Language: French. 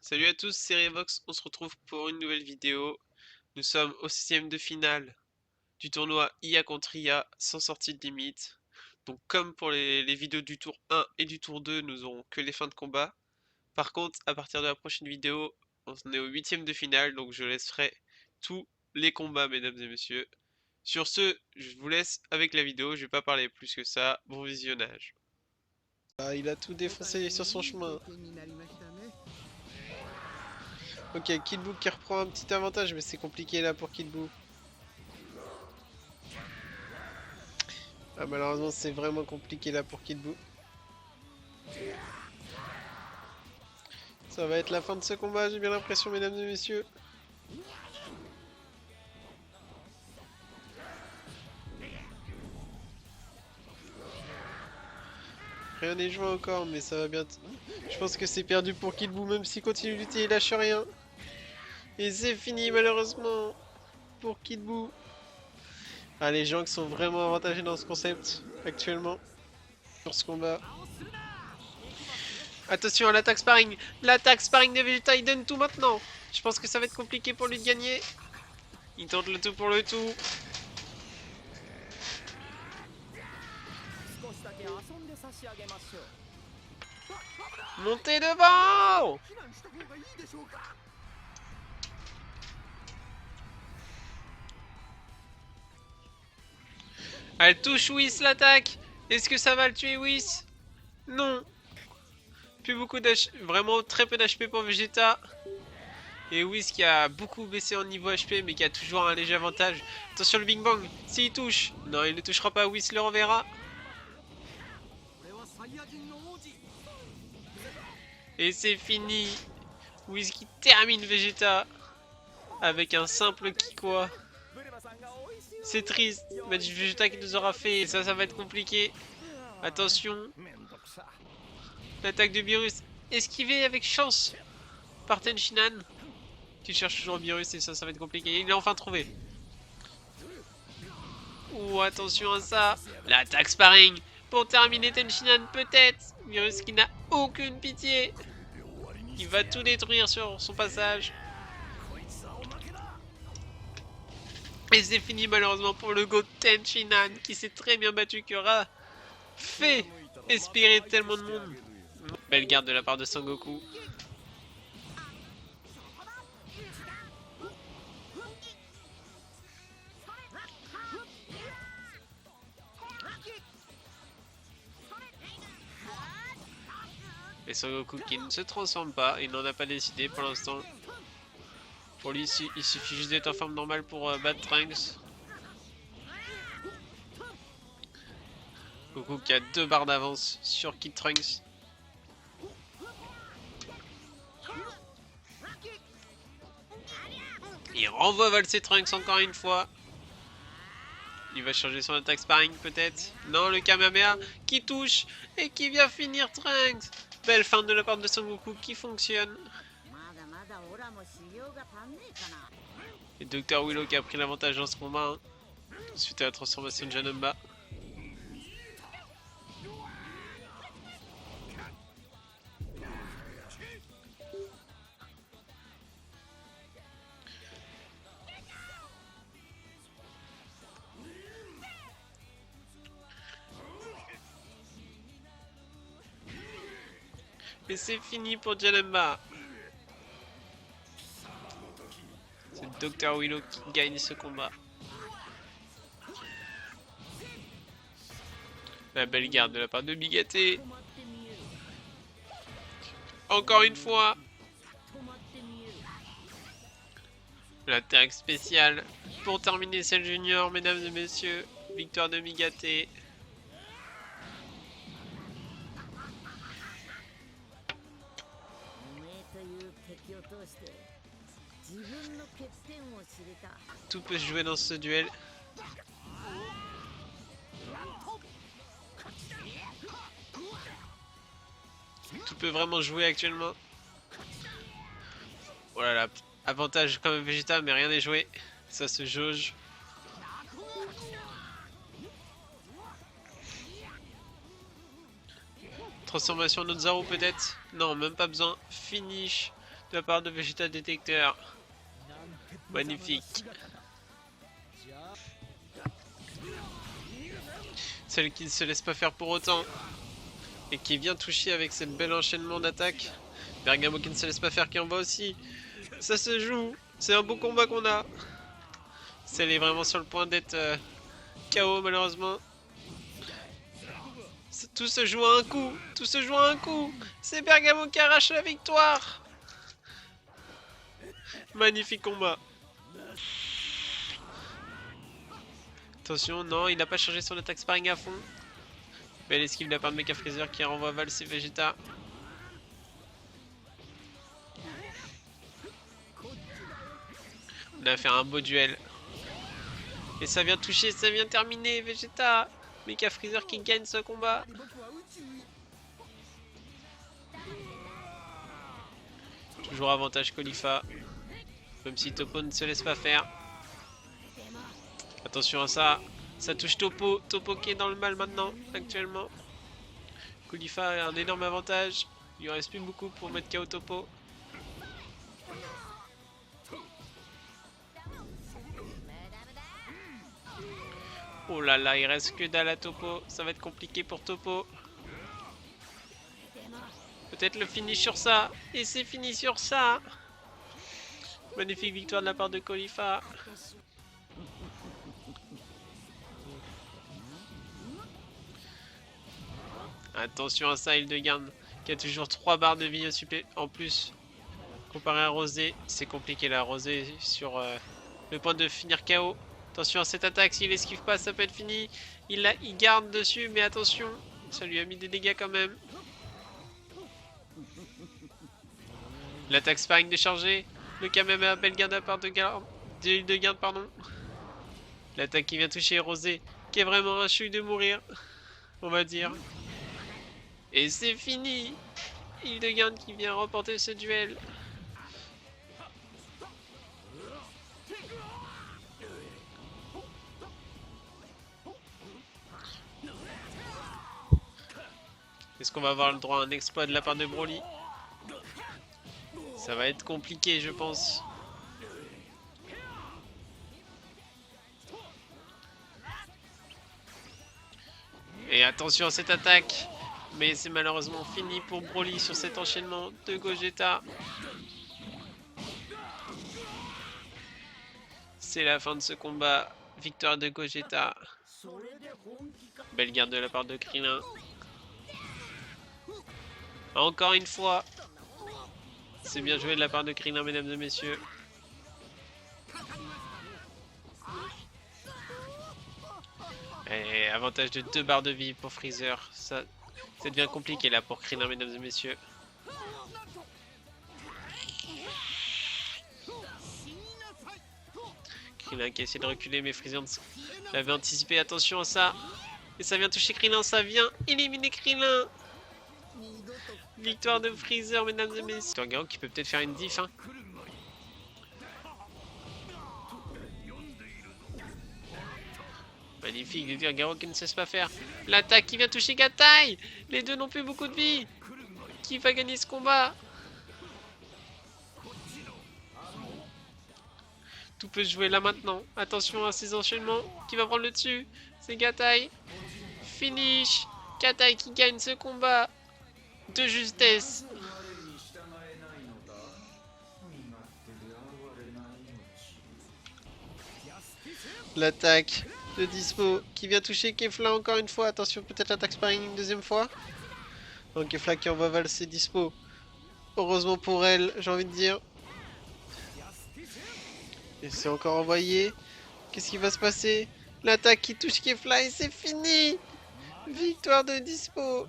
Salut à tous, c'est Revox, on se retrouve pour une nouvelle vidéo. Nous sommes au 6ème de finale du tournoi IA contre IA sans sortie de limite. Donc comme pour les vidéos du tour 1 et du tour 2, nous aurons que les fins de combat. Par contre, à partir de la prochaine vidéo, on est au 8ème de finale, donc je laisserai tous les combats, mesdames et messieurs. Sur ce, je vous laisse avec la vidéo, je vais pas parler plus que ça. Bon visionnage. Ah, il a tout défoncé sur son chemin. Ok, Killboo qui reprend un petit avantage, mais c'est compliqué là pour Killboo. Ah, malheureusement, c'est vraiment compliqué là pour Killboo. Ça va être la fin de ce combat, j'ai bien l'impression, mesdames et messieurs. Rien n'est joué encore, mais ça va bien. Je pense que c'est perdu pour Killboo, même s'il continue de lutter, il lâche rien. Et c'est fini, malheureusement, pour Killboo. Ah, les gens qui sont vraiment avantagés dans ce concept, actuellement, sur ce combat. Attention à l'attaque sparring. L'attaque sparring de Vegeta, il donne tout maintenant. Je pense que ça va être compliqué pour lui de gagner. Il tente le tout pour le tout. Montez devant! Elle touche Whis l'attaque. Est-ce que ça va le tuer Whis? Non. Plus beaucoup d'HP, vraiment très peu d'HP pour Vegeta. Et Whis qui a beaucoup baissé en niveau HP mais qui a toujours un léger avantage. Attention le Big Bang, s'il touche. Non, il ne touchera pas, Whis le reverra. Et c'est fini. Whis qui termine Vegeta avec un simple Kikwa. C'est triste, mais Vegeta qui nous aura fait. Ça va être compliqué. Attention. L'attaque de Beerus esquivée avec chance par Tenshinhan. Qui cherche toujours Beerus et ça va être compliqué. Il l'a enfin trouvé. Ouh, attention à ça. L'attaque sparring. Pour terminer Tenshinhan peut-être. Beerus qui n'a aucune pitié. Il va tout détruire sur son passage. Et c'est fini malheureusement pour le GOAT Tenshinhan qui s'est très bien battu, qui aura fait espérer tellement de monde. Belle garde de la part de Sangoku. Et Sangoku qui ne se transforme pas, il n'en a pas décidé pour l'instant. Pour lui, il suffit juste d'être en forme normale pour battre Trunks. Goku qui a 2 barres d'avance sur Kid Trunks. Il renvoie valser Trunks encore une fois. Il va changer son attaque sparring peut-être. Non, le Kamehameha qui touche et qui vient finir Trunks. Belle fin de la part de Son Goku qui fonctionne. Et Dr Willow qui a pris l'avantage dans ce combat. Suite à la transformation de Janemba. Et c'est fini pour Janemba. C'est Dr Willow qui gagne ce combat. La belle garde de la part de Bigaté. Encore une fois. L'attaque spéciale pour terminer Cell Junior, mesdames et messieurs. Victoire de Migaté. Tout peut se jouer dans ce duel. Tout peut vraiment jouer actuellement. Voilà, là, avantage quand même Vegeta, mais rien n'est joué. Ça se jauge. Transformation de Zaru peut-être. Non, même pas besoin. Finish de la part de Vegeta Détecteur. Magnifique. Celle qui ne se laisse pas faire pour autant. Et qui vient toucher avec cette belle enchaînement d'attaques. Bergamo qui ne se laisse pas faire, qui en va aussi. Ça se joue. C'est un beau combat qu'on a. Celle est vraiment sur le point d'être KO malheureusement. Tout se joue à un coup. Tout se joue à un coup. C'est Bergamo qui arrache la victoire. Magnifique combat. Attention, non, il n'a pas chargé son attaque sparring à fond. Belle esquive de la part de Mecha Freezer qui renvoie valser Vegeta. On a fait un beau duel. Et ça vient toucher, ça vient terminer Vegeta. Mecha Freezer qui gagne ce combat. Toujours avantage Khalifa. Même si Toppo ne se laisse pas faire. Attention à ça. Ça touche Toppo. Toppo qui est dans le mal maintenant, actuellement. Khalifa a un énorme avantage. Il lui reste plus beaucoup pour mettre KO Toppo. Oh là là, il reste que dalle à Toppo. Ça va être compliqué pour Toppo. Peut-être le finish sur ça. Et c'est fini sur ça. Magnifique victoire de la part de Khalifa. Attention à ça, Hildegarde, qui a toujours 3 barres de vie en plus. Comparé à Rosé, c'est compliqué là. Rosé sur le point de finir KO. Attention à cette attaque, s'il esquive pas, ça peut être fini. Il garde dessus, mais attention, ça lui a mis des dégâts quand même. L'attaque sparring déchargée. Le Kamehameha belle garde à part de Hildegarde, pardon. L'attaque qui vient toucher Rosé, qui est vraiment un chouille de mourir, on va dire. Et c'est fini. Hildegarde qui vient remporter ce duel. Est-ce qu'on va avoir le droit à un exploit de la part de Broly? Ça va être compliqué, je pense. Et attention à cette attaque. Mais c'est malheureusement fini pour Broly sur cet enchaînement de Gogeta. C'est la fin de ce combat. Victoire de Gogeta. Belle garde de la part de Krillin. Encore une fois. C'est bien joué de la part de Krillin, mesdames et messieurs. Et avantage de 2 barres de vie pour Freezer. Ça devient compliqué là pour Krillin, mesdames et messieurs. Krillin qui essaie de reculer, mais Freezer l'avait anticipé. Attention à ça. Et ça vient toucher Krillin, ça vient éliminer Krillin. Victoire de Freezer, mesdames et messieurs. Torgao qui peut peut-être faire une diff. Hein. Magnifique, de dire Garo qui ne cesse pas faire. L'attaque qui vient toucher Gatai. Les deux n'ont plus beaucoup de vie. Qui va gagner ce combat? Tout peut se jouer là maintenant. Attention à ces enchaînements. Qui va prendre le dessus? C'est Gatai. Finish. Gatai qui gagne ce combat. De justesse. L'attaque de Dispo qui vient toucher Kefla encore une fois. Attention, peut-être l'attaque sparring une deuxième fois. Donc Kefla qui envoie valser Dispo. Heureusement pour elle, j'ai envie de dire. Et c'est encore envoyé. Qu'est-ce qui va se passer? L'attaque qui touche Kefla et c'est fini. Victoire de Dispo.